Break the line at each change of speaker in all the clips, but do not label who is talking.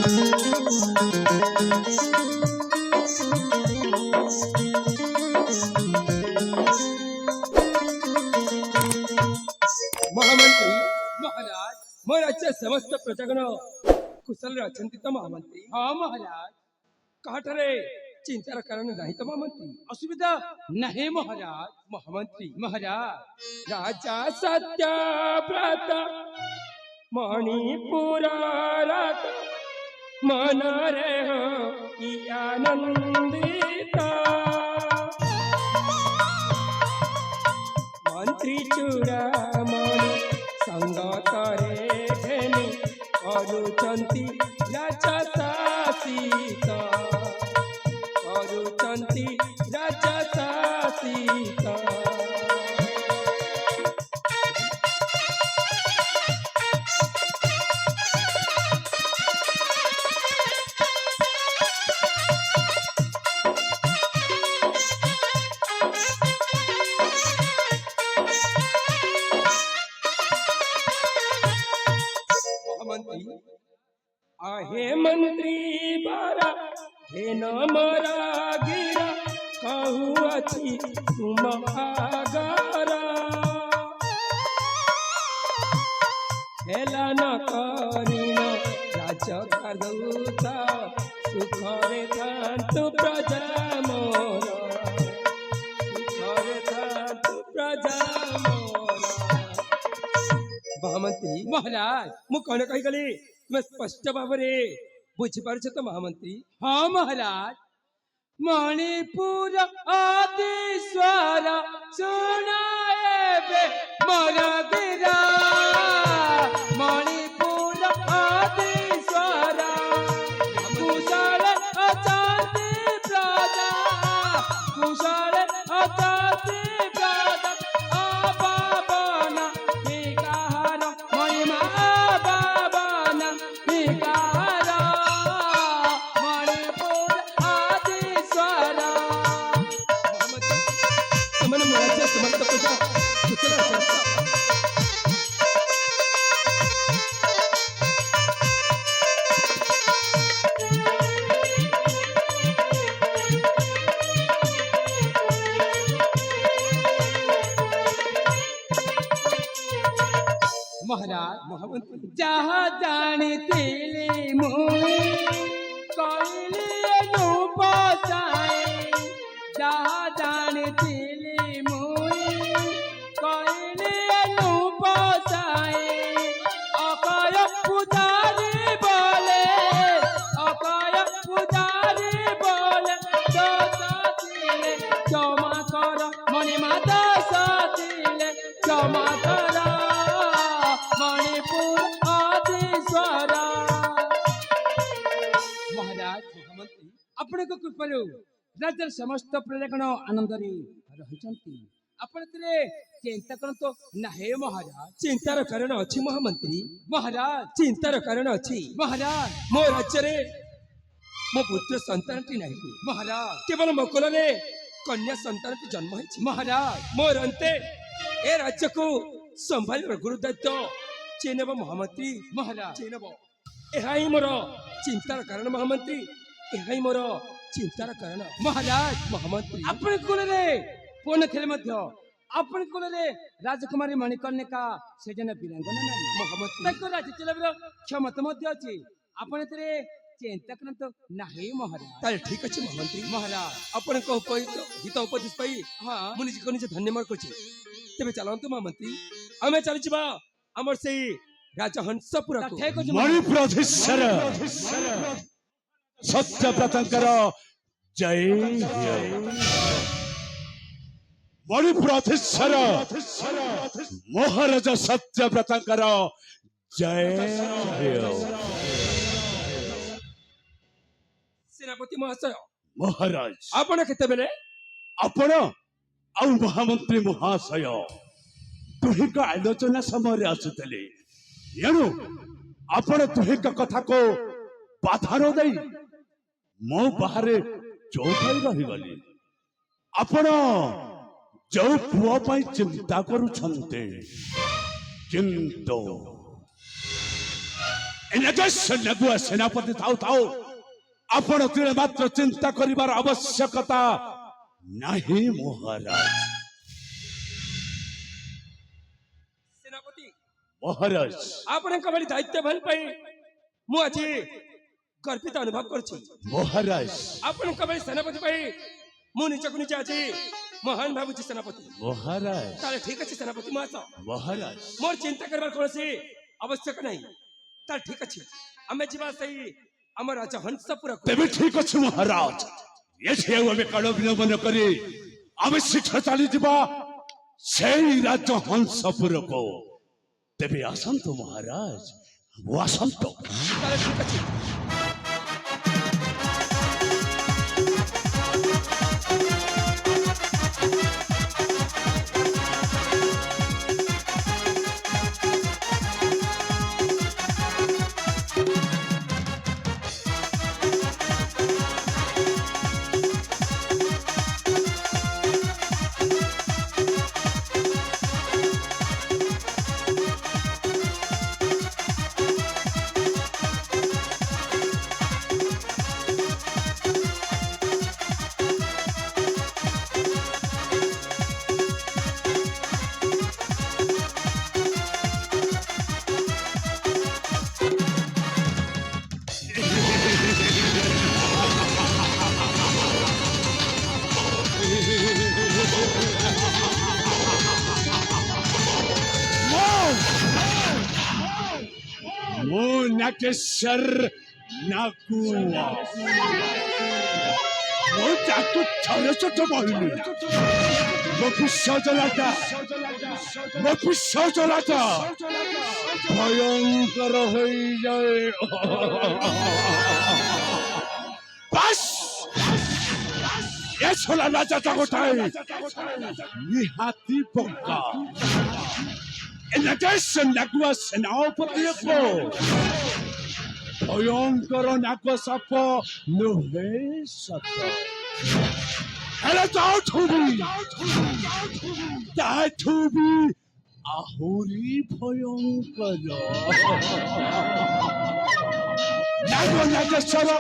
महामंत्री महाराज मोर राज्य समस्त प्रजागण कुशल अछंती तो महामंत्री।
हाँ महाराज
काठरे चिंतार कारण नहीं तो महामंत्री।
असुविधा नहीं महाराज।
महामंत्री
महाराज
राजा सत्यव्रत मणिपुर रात मन रे हो की आनंदिता मंत्री चूड़ामणि संगत रे घेनी करुचंती राजा शासित करुचंती राजा शासित। आहे मंत्री बारा हे न मरा गिरा कहू अच्छी तुम आगारा हेला न करीन राज कादूता सुखरे थांतु प्रजा मोर सुखरे थांतु प्रजा मोर। महामंत्री
महाराज
मु कौन कही गली मैं स्पष्ट भाव बुझीपार तो महामंत्री।
हाँ महाराज मणिपुर आदि स्वर सुनाए मोर गिरा मणिपुर आदि स्वर कुशल अचाति प्रजा कुशल अचाति प्रजा आबाबन विकार महिमा आबाबन विकार मणिपुर आदि स्वर।
मन मुराचे समस्त प्रजा कुशल अछंती।
महाराज
महामंत्री
जहाँ जानी मुई कहली पसाए जहाँ जानी मुई कहली पसाए अकय पुजारी बोले अकय पुजारी बोले दे क्षमा कर मणिमा दे क्षमा कर मणिपुर आदि स्वर। महाराज
महामंत्री
आपण कृपा राज्य समस्त प्रजागण आनंद रही आपण चिंता करतो नाही महाराज।
चिंतार कारण अच्छी महामंत्री।
महाराज
चिंतार कारण अच्छी
महाराज
मो राज्य रे मो पुत्र संतान नहीं
महाराज
केवल मकुल रे कन्या संतान जन्म है
महाराज
मोर अंते ए राज्य को संभाल गुरुदायित्व चेनब महामंत्री।
महाराज
चेनब यही मोर चिंतार कारण महामंत्री यही मोर चिंतार कारण।
महाराज
महामंत्री
आपण कुलरे पुन थे आपण कुलरे राजकुमारी मणिकर्णिका से जन वीरांगना नारी
महामंत्री
राज्य चलावर क्षमता अच्छी आपण चिंता करत नाही महाराज।
ताले ठीक अच्छे महामंत्री
महाराज
आपण को हित उपदेश पाई
हाँ
मुनि जी को निजे धन्यवाद करछि तेबे चलंतु महामंत्री आमे चली जिबा हमर सेई राजा हंसपुर को
मणिपुराधीश्वर सत्यव्रतंकर जय मणिपुराधीश्वर महाराजा सत्यव्रतंकर जय
सेनापति महाशय
महाराज
आपण केतेबेले
आपण आउ महामंत्री महाशय दुहिक आलोचना समय आसुले एणु आपण दुहिक कथा को बाधा न दे मो बाहर चौपाई रहीगली आपण जो पुआ पाई चिंता करूछन्ते किंतु ନେଗୁଆ ସେନାପତି ଥାଉ ଥାଉ ଆପଣ ତିଳେ ମାତ୍ର ଚିନ୍ତା କରିବାର ଆବଶ୍ୟକତା ନାହିଁ ମହାରାଜ।
ସେନାପତି
ମହାରାଜ
ଆପଣଙ୍କ ଭଳି ଦାୟିତ୍ୱବାନ ପାଇଁ ମୁଁ ଆଜି ଗର୍ବିତ ଅନୁଭବ କରୁଛି।
ମହାରାଜ
ଆପଣଙ୍କ ଭଳି ସେନାପତି ପାଇଁ ମୁଁ ନିଜକୁ ନିଜେ ଆଜି ମହାନ ଭାବୁଛି ସେନାପତି।
ମହାରାଜ
ତାହେଲେ ଠିକ ଅଛି ସେନାପତି ମହାଶୟ,
ମହାରାଜ
ମୋର ଚିନ୍ତା କରିବାର କୌଣସି ଆବଶ୍ୟକ ନାହିଁ। ତାହେଲେ ଠିକ ଅଛି, ଆମେ ଯିବା ସେଇ ଆମ ରାଜା ହଂସପୁରକୁ।
ତେବେ ଠିକ ଅଛି ମହାରାଜ, ଏଠି ଆଉ ଆମେ କାଳ ବିଳମ୍ବ କରି ଆମେ ଶୀଘ୍ର ଚାଲିଯିବା ସେଇ ରାଜ ହଂସପୁରକୁ। ତେବେ ଆସନ୍ତୁ ମହାରାଜ, ଆସନ୍ତୁ।
ତାହେଲେ ଠିକ ଅଛି।
ମୁଁ ନାଗେଶ୍ୱର ନାଗୁଆ, ମୁଁ ତାକୁ ଥରେ ଛୋଟ କହିଲି ମୋ ବିଶ୍ୱଜଲାଟା ଭୟଙ୍କର ହୋଇଯାଏ। ବାସ୍ ଏ ଛୋଲା ରାଜାଟା ଗୋଟାଏ ନିହାତି ପକ୍କା। ନାଗୁଆ ସେନାପତିକୁ ଭୟଙ୍କର ନାଗ ସାପ ନୁହେଁ ସତ, ହେଲେ ତାଠୁ ବି ଆହୁରି ଭୟଙ୍କର ନାଗେଶ୍ୱର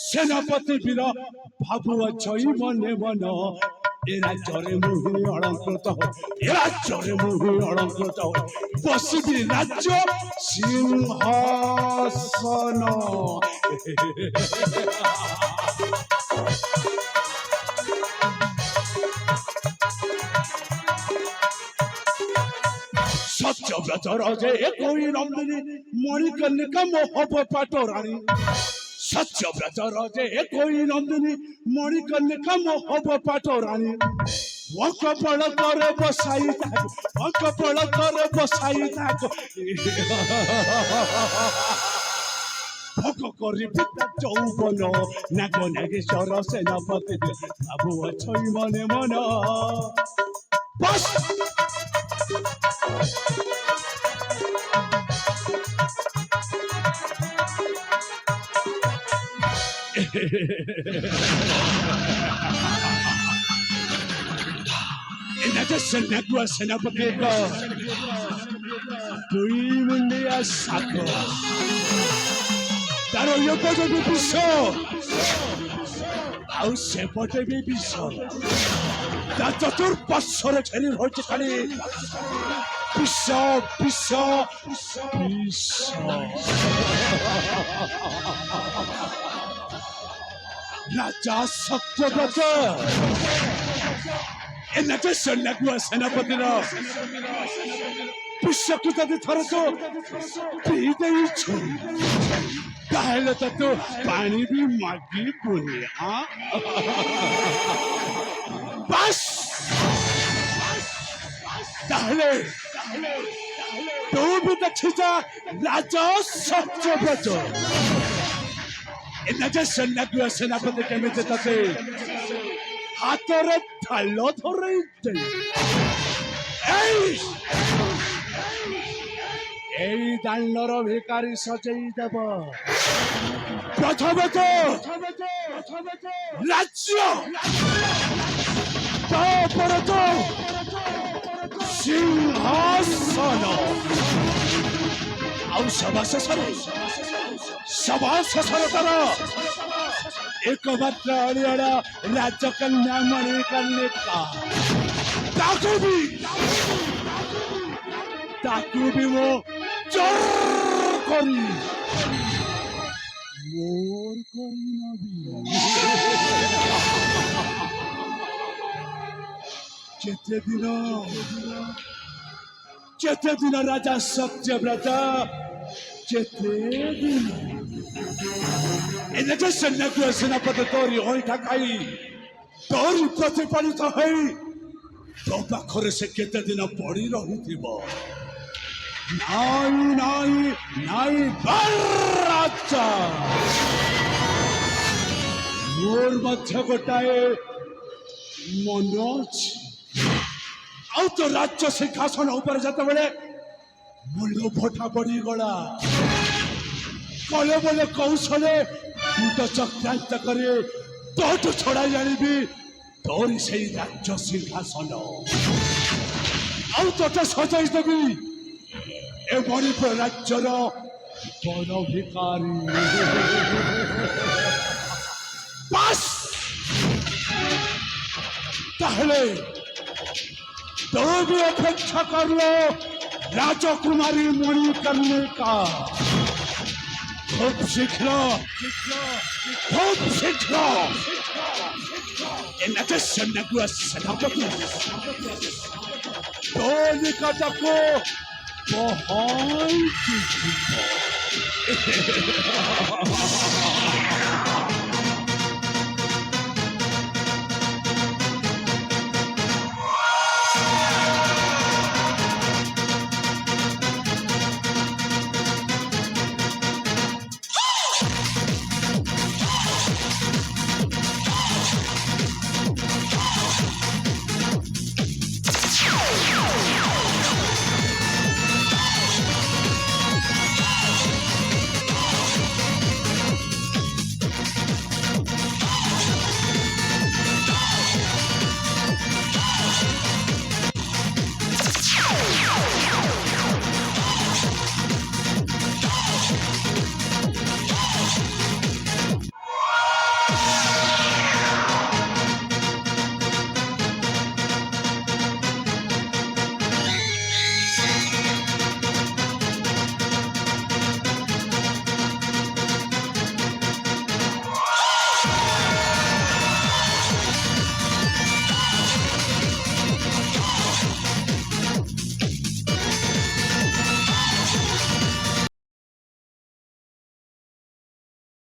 ସେନାପତି ବୀର ଭାବୁଅଛ ମନେ ମନ ଏ ରାଜ୍ୟରେ ମୁଁ ହିଁ ଅଳଙ୍କୃତ, ଏ ରାଜ୍ୟରେ ମୁଁ ହିଁ ଅଳଙ୍କୃତ ବସିବି ରାଜ୍ୟ ସିଂହାସନ। ସତ୍ୟବ୍ରତର ଯେ କୋଇ ନନ୍ଦିନୀ ମଣିକର୍ଣ୍ଣିକା ମୋ ହବ ପାଟରାଣୀ, ସତ୍ୟବ୍ରତର ଯେ କୋଇ ନନ୍ଦିନୀ ମଣିକର୍ଣ୍ଣିକା ମୋ ହବ ପାଟରାଣୀ। କପାଳ ତଳେ ବସାଇ ତାକୁ, କପାଳ ତଳେ ବସାଇ ତାକୁ ଭୋଗ କରିବି ତା ଯୌବନ। ନାଗେଶ୍ୱର ସେନାପତି ଭାବୁଅଛ ମନେ ମନ। ବାସ୍ ନାଗୁଆ ସେନାପତିଙ୍କ ଦୁଇ ମୁଣ୍ଡିଆ ସାପ, ତାର ଏପଟେ ବି ବିଷ ଆଉ ସେପଟେ ବି ବିଷ, ତା ଚତୁର୍ପାର୍ଶ୍ୱରେ ଘେରି ରହିଛି ଖାଲି ବିଷ ବିଷ ବିଷ। ରାଜା ସତ୍ୟବ୍ରତ ନାଗୁଆ ସେନାପତିର ବିଷକୁ ଯଦି ଥରେ ତୁ ପିଇ ଦେଇଛୁ ତାହେଲେ ତୁ ପାଣି ବି ମାଗିବୁନି। ବାସ୍ ତାହେଲେ ତୁ ବି ଦେଖିଛ ରାଜା ସତ୍ୟବ୍ରତ ନାଗୁଆ ସେନାପତି କେମିତି ତତେ ହାତରେ ଥାଲ ଧରେଇ ଦେଇ এই দাণ্ডর ভিকারি সজেই দেব প্রথমত রাজ্য, তারপরে তো সিংহাসন। ଆଉ ସଭା ଶେଷରେ ତାର एकमात्र अड़ियाड़ा राजकन्या मणिकर्णिका ताकू भी वो चोर करी मोर करी नबी केते दिन राजा सत्यव्रता केते दिन एने सैन्य सेनापति तोरी होइठा खाई तोरी प्रतिपालित होई तो पाखरे से केते दिन पड़ी रहिथिबो नाई राजा मोर मध्य गोटाए मनोज आ तो राज्य सिंहासन ऊपर जाते बेले मुंड भटा पड़ी गला कले बोले कौशले तू तो चक्रांत करे तो छड़ा जानी तोरी से राज्य सिंहासन आते सजाई देवी ए मणिपुर राज्यर बड़ भिकारी बस ताहले तो भी अपेक्षा कर लो राजकुमारी मणिकर्णिका खूब शीघ्र एनाचे सन्नगुआ सेनापति तो निकट को बहुत